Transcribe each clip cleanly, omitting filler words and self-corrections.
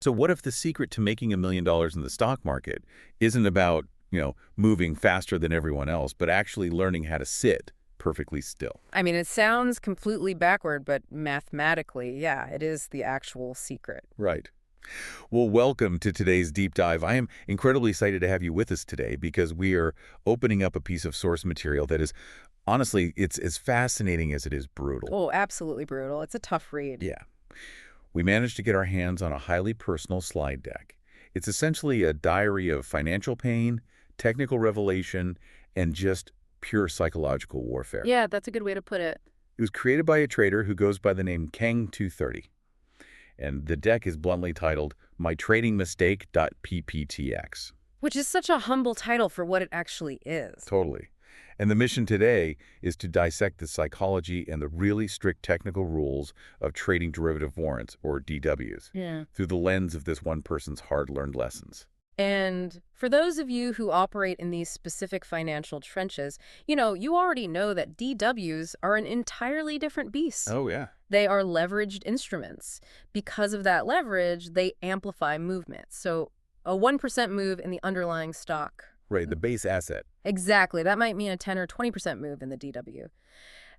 So what if the secret to making $1 million in the stock market isn't about, moving faster than everyone else, but actually learning how to sit perfectly still? I mean, it sounds completely backward, but mathematically, yeah, it is the actual secret. Right. Well, welcome to today's deep dive. I am incredibly excited to have you with us today because we are opening up a piece of source material that is, honestly, it's as fascinating as it is brutal. Oh, absolutely brutal. It's a tough read. Yeah. We managed to get our hands on a highly personal slide deck. It's essentially a diary of financial pain, technical revelation, and just pure psychological warfare. Yeah, that's a good way to put it. It was created by a trader who goes by the name Kang230, and the deck is bluntly titled My Trading Mistake.pptx. Which is such a humble title for what it actually is. Totally. And the mission today is to dissect the psychology and the really strict technical rules of trading derivative warrants, or DWs, Yeah. through the lens of this one person's hard-learned lessons. And for those of you who operate in these specific financial trenches, you already know that DWs are an entirely different beast. Oh, yeah. They are leveraged instruments. Because of that leverage, they amplify movement. So a 1% move in the underlying stock. Right, the base asset. Exactly. That might mean a 10 or 20% move in the DW.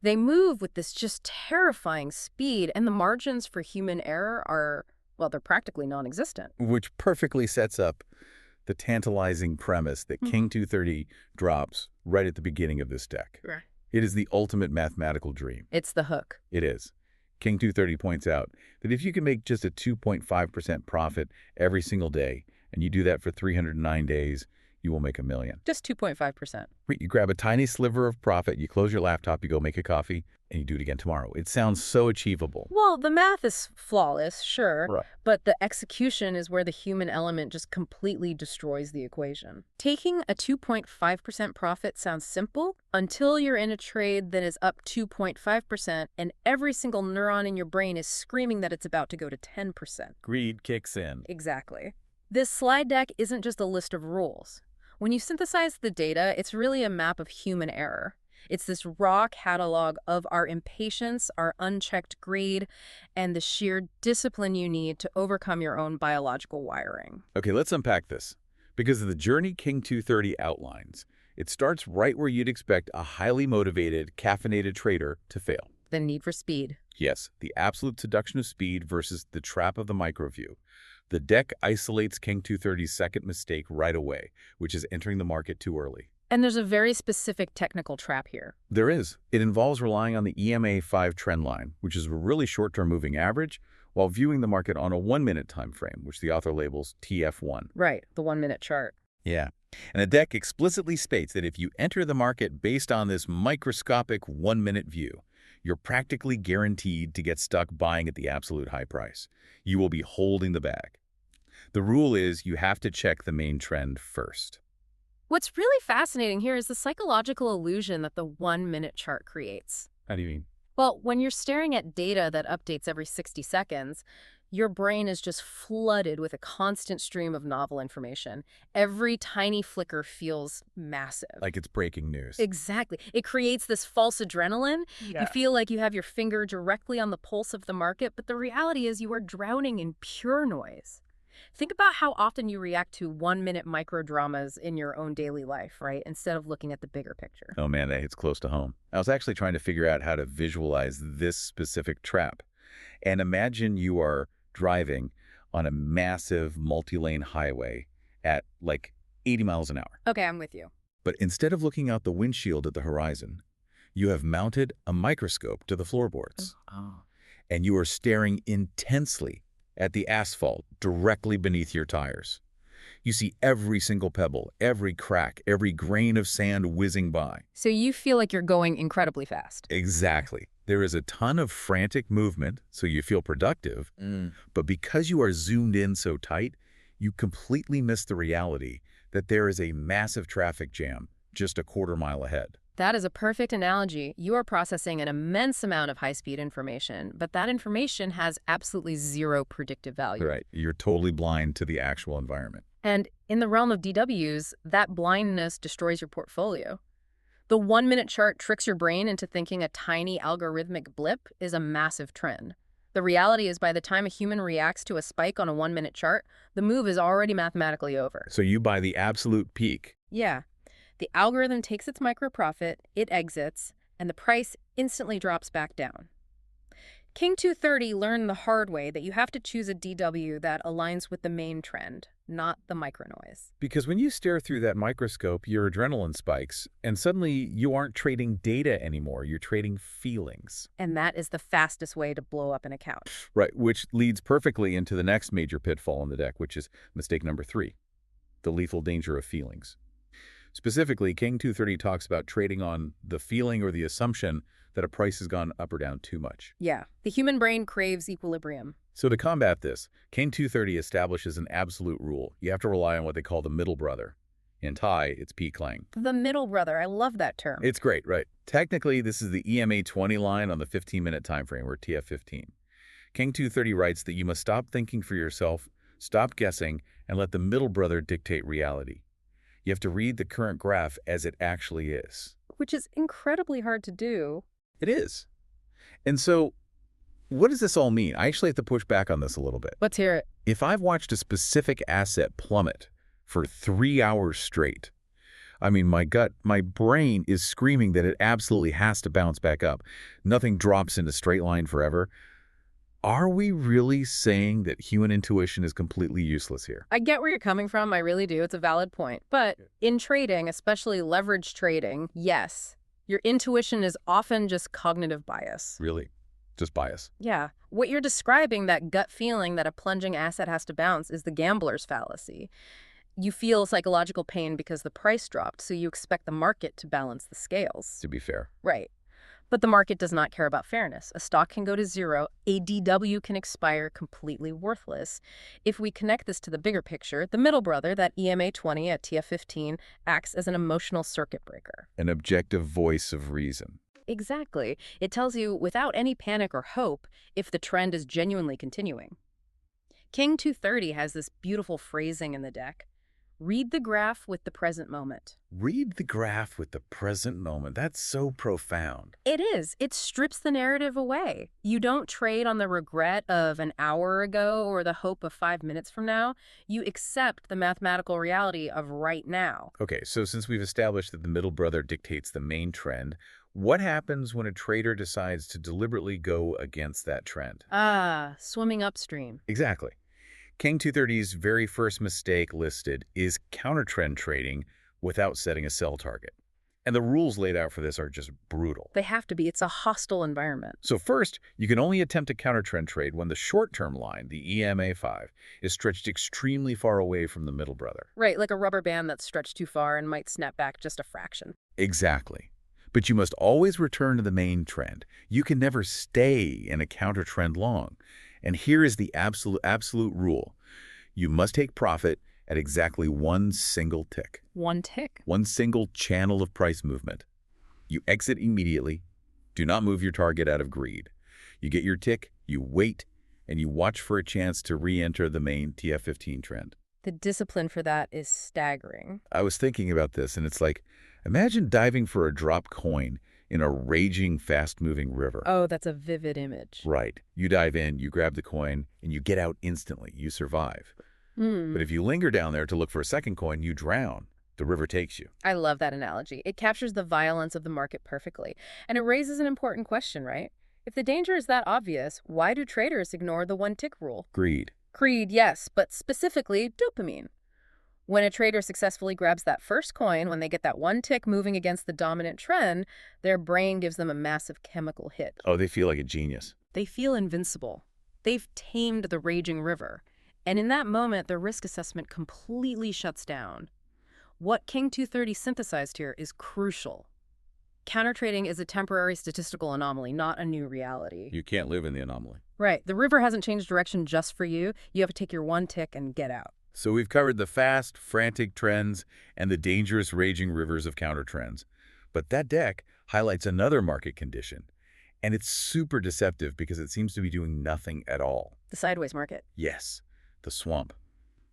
They move with this just terrifying speed, and the margins for human error are, well, they're practically non-existent. Which perfectly sets up the tantalizing premise that King 230 drops right at the beginning of this deck. Right. It is the ultimate mathematical dream. It's the hook. It is. King 230 points out that if you can make just a 2.5% profit every single day, and you do that for 309 days, you will make $1 million. Just 2.5%. You grab a tiny sliver of profit, you close your laptop, you go make a coffee, and you do it again tomorrow. It sounds so achievable. Well, the math is flawless, sure, Right. but the execution is where the human element just completely destroys the equation. Taking a 2.5% profit sounds simple until you're in a trade that is up 2.5% and every single neuron in your brain is screaming that it's about to go to 10%. Greed kicks in. Exactly. This slide deck isn't just a list of rules. When you synthesize the data, it's really a map of human error. It's this raw catalog of our impatience, our unchecked greed, and the sheer discipline you need to overcome your own biological wiring. Okay, let's unpack this. Because of the journey King 230 outlines, it starts right where you'd expect a highly motivated, caffeinated trader to fail. The need for speed. Yes, the absolute seduction of speed versus the trap of the microview. The deck isolates King 230's second mistake right away, which is entering the market too early. And there's a very specific technical trap here. There is. It involves relying on the EMA 5 trend line, which is a really short-term moving average, while viewing the market on a 1-minute time frame, which the author labels TF1. Right, the 1-minute chart. Yeah. And the deck explicitly states that if you enter the market based on this microscopic 1-minute view, you're practically guaranteed to get stuck buying at the absolute high price. You will be holding the bag. The rule is you have to check the main trend first. What's really fascinating here is the psychological illusion that the 1-minute chart creates. How do you mean? Well, when you're staring at data that updates every 60 seconds, your brain is just flooded with a constant stream of novel information. Every tiny flicker feels massive. Like it's breaking news. Exactly. It creates this false adrenaline. Yeah. You feel like you have your finger directly on the pulse of the market, but the reality is you are drowning in pure noise. Think about how often you react to 1-minute microdramas in your own daily life, right? Instead of looking at the bigger picture. Oh man, that hits close to home. I was actually trying to figure out how to visualize this specific trap. And imagine you are driving on a massive multi-lane highway at like 80 miles an hour. Okay, I'm with you. But instead of looking out the windshield at the horizon, you have mounted a microscope to the floorboards. Oh. And you are staring intensely at the asphalt directly beneath your tires. You see every single pebble, every crack, every grain of sand whizzing by. So you feel like you're going incredibly fast. Exactly. There is a ton of frantic movement, so you feel productive, but because you are zoomed in so tight, you completely miss the reality that there is a massive traffic jam just a quarter mile ahead. That is a perfect analogy. You are processing an immense amount of high-speed information, but that information has absolutely zero predictive value. Right. You're totally blind to the actual environment. And in the realm of DWs, that blindness destroys your portfolio. The 1-minute chart tricks your brain into thinking a tiny algorithmic blip is a massive trend. The reality is by the time a human reacts to a spike on a 1-minute chart, the move is already mathematically over. So you buy the absolute peak. Yeah. The algorithm takes its micro profit, it exits, and the price instantly drops back down. King 230 learned the hard way that you have to choose a DW that aligns with the main trend, not the micro noise. Because when you stare through that microscope, your adrenaline spikes, and suddenly you aren't trading data anymore, you're trading feelings. And that is the fastest way to blow up an account. Right, which leads perfectly into the next major pitfall in the deck, which is mistake number 3, the lethal danger of feelings. Specifically, King 230 talks about trading on the feeling or the assumption that a price has gone up or down too much. Yeah, the human brain craves equilibrium. So to combat this, King 230 establishes an absolute rule. You have to rely on what they call the middle brother. In Thai, it's P Klang. The middle brother, I love that term. It's great, right? Technically, this is the EMA 20 line on the 15-minute time frame, or TF15. King 230 writes that you must stop thinking for yourself, stop guessing, and let the middle brother dictate reality. You have to read the current graph as it actually is. Which is incredibly hard to do. It is. And so, what does this all mean? I actually have to push back on this a little bit. Let's hear it. If I've watched a specific asset plummet for 3 hours straight, I mean, my brain is screaming that it absolutely has to bounce back up. Nothing drops in a straight line forever. Are we really saying that human intuition is completely useless here? I get where you're coming from. I really do. It's a valid point. But in trading, especially leverage trading, yes, your intuition is often just cognitive bias. Really? Just bias? Yeah. What you're describing, that gut feeling that a plunging asset has to bounce, is the gambler's fallacy. You feel psychological pain because the price dropped, so you expect the market to balance the scales. To be fair. Right. But the market does not care about fairness. A stock can go to zero. A DW can expire completely worthless. If we connect this to the bigger picture, the middle brother, that EMA 20 at TF15, acts as an emotional circuit breaker. An objective voice of reason. Exactly. It tells you, without any panic or hope, if the trend is genuinely continuing. King 230 has this beautiful phrasing in the deck. Read the graph with the present moment. Read the graph with the present moment. That's so profound. It is. It strips the narrative away. You don't trade on the regret of an hour ago or the hope of 5 minutes from now. You accept the mathematical reality of right now. Okay, so since we've established that the middle brother dictates the main trend, what happens when a trader decides to deliberately go against that trend? Swimming upstream. Exactly. King 230's very first mistake listed is counter-trend trading without setting a sell target. And the rules laid out for this are just brutal. They have to be. It's a hostile environment. So first, you can only attempt a counter-trend trade when the short-term line, the EMA 5, is stretched extremely far away from the middle brother. Right, like a rubber band that's stretched too far and might snap back just a fraction. Exactly. But you must always return to the main trend. You can never stay in a counter-trend long. And here is the absolute rule. You must take profit at exactly one single tick. One tick? One single channel of price movement. You exit immediately. Do not move your target out of greed. You get your tick, you wait, and you watch for a chance to re-enter the main TF15 trend. The discipline for that is staggering. I was thinking about this, and it's like, imagine diving for a drop coin in a raging, fast-moving river. Oh, that's a vivid image. Right. You dive in, you grab the coin, and you get out instantly. You survive. But if you linger down there to look for a second coin, you drown. The river takes you. I love that analogy. It captures the violence of the market perfectly. And it raises an important question, right? If the danger is that obvious, why do traders ignore the one-tick rule? Greed. Greed, yes, but specifically dopamine. When a trader successfully grabs that first coin, when they get that one tick moving against the dominant trend, their brain gives them a massive chemical hit. Oh, they feel like a genius. They feel invincible. They've tamed the raging river. And in that moment, their risk assessment completely shuts down. What King 230 synthesized here is crucial. Countertrading is a temporary statistical anomaly, not a new reality. You can't live in the anomaly. Right. The river hasn't changed direction just for you. You have to take your one tick and get out. So we've covered the fast, frantic trends and the dangerous raging rivers of counter trends. But that deck highlights another market condition. And it's super deceptive because it seems to be doing nothing at all. The sideways market. Yes, the swamp.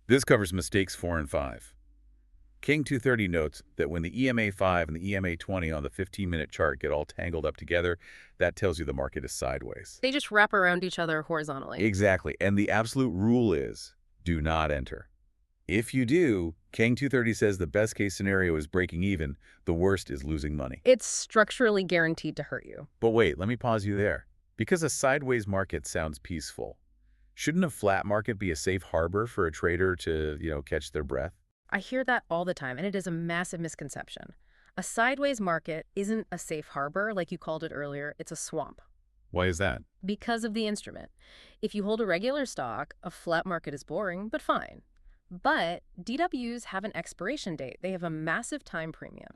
This covers mistakes 4 and 5. King 230 notes that when the EMA5 and the EMA20 on the 15-minute chart get all tangled up together, that tells you the market is sideways. They just wrap around each other horizontally. Exactly. And the absolute rule is do not enter. If you do, King 230 says the best case scenario is breaking even. The worst is losing money. It's structurally guaranteed to hurt you. But wait, let me pause you there. Because a sideways market sounds peaceful, shouldn't a flat market be a safe harbor for a trader to, catch their breath? I hear that all the time, and it is a massive misconception. A sideways market isn't a safe harbor, like you called it earlier. It's a swamp. Why is that? Because of the instrument. If you hold a regular stock, a flat market is boring, but fine. But DWs have an expiration date. They have a massive time premium.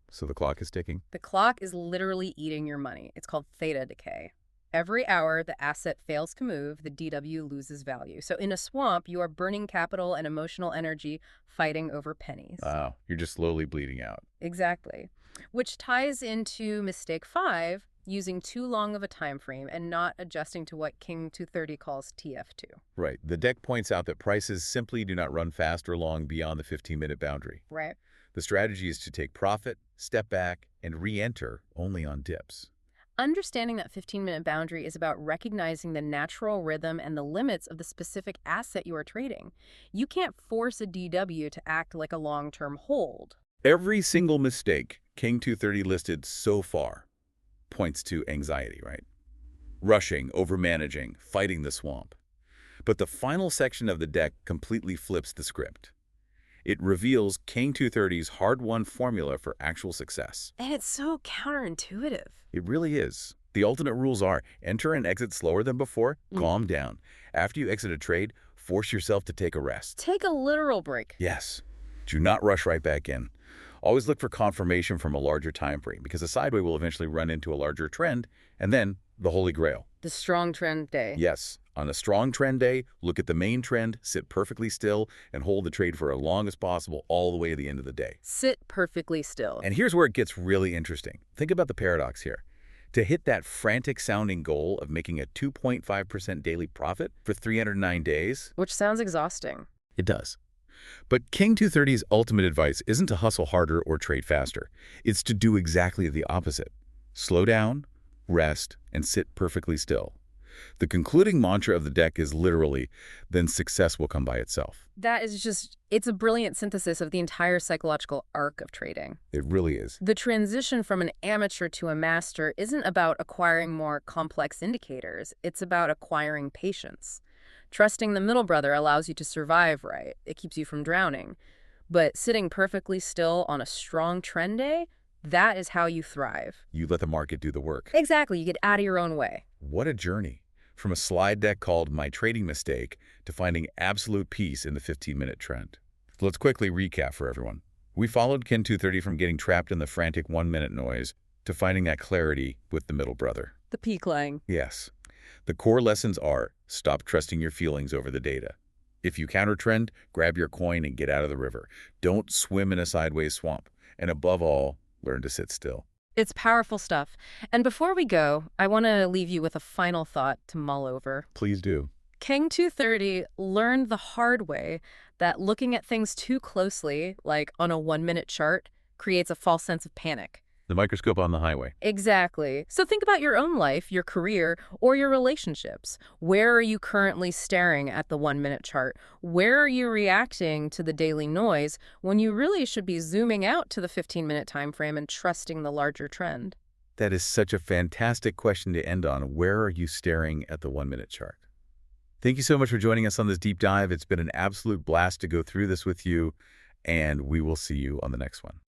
So the clock is ticking? The clock is literally eating your money. It's called theta decay. Every hour the asset fails to move, the DW loses value. So in a swamp, you are burning capital and emotional energy fighting over pennies. Wow, you're just slowly bleeding out. Exactly. Which ties into mistake 5, using too long of a time frame and not adjusting to what King 230 calls TF2. Right. The deck points out that prices simply do not run fast or long beyond the 15-minute boundary. Right. The strategy is to take profit, step back, and re-enter only on dips. Understanding that 15-minute boundary is about recognizing the natural rhythm and the limits of the specific asset you are trading. You can't force a DW to act like a long-term hold. Every single mistake King 230 listed so far points to anxiety, right? Rushing, overmanaging, fighting the swamp. But the final section of the deck completely flips the script. It reveals King 230's hard-won formula for actual success. And it's so counterintuitive. It really is. The alternate rules are enter and exit slower than before, calm down. After you exit a trade, force yourself to take a rest. Take a literal break. Yes. Do not rush right back in. Always look for confirmation from a larger time frame because a sideway will eventually run into a larger trend and then the holy grail. The strong trend day. Yes. On a strong trend day, look at the main trend, sit perfectly still, and hold the trade for as long as possible all the way to the end of the day. Sit perfectly still. And here's where it gets really interesting. Think about the paradox here. To hit that frantic-sounding goal of making a 2.5% daily profit for 309 days... Which sounds exhausting. It does. But King 230's ultimate advice isn't to hustle harder or trade faster. It's to do exactly the opposite. Slow down, rest, and sit perfectly still. The concluding mantra of the deck is literally, then success will come by itself. That is just, it's a brilliant synthesis of the entire psychological arc of trading. It really is. The transition from an amateur to a master isn't about acquiring more complex indicators. It's about acquiring patience. Trusting the middle brother allows you to survive, right? It keeps you from drowning. But sitting perfectly still on a strong trend day, that is how you thrive. You let the market do the work. Exactly. You get out of your own way. What a journey. From a slide deck called My Trading Mistake to finding absolute peace in the 15-minute trend. Let's quickly recap for everyone. We followed King 230 from getting trapped in the frantic 1-minute noise to finding that clarity with the middle brother. The P-Clang. Yes. The core lessons are stop trusting your feelings over the data. If you counter trend, grab your coin and get out of the river. Don't swim in a sideways swamp. And above all, learn to sit still. It's powerful stuff. And before we go, I want to leave you with a final thought to mull over. Please do. King 230 learned the hard way that looking at things too closely, like on a 1-minute chart, creates a false sense of panic. The microscope on the highway. Exactly. So think about your own life, your career, or your relationships. Where are you currently staring at the 1-minute chart? Where are you reacting to the daily noise when you really should be zooming out to the 15-minute time frame and trusting the larger trend? That is such a fantastic question to end on. Where are you staring at the 1-minute chart? Thank you so much for joining us on this deep dive. It's been an absolute blast to go through this with you, and we will see you on the next one.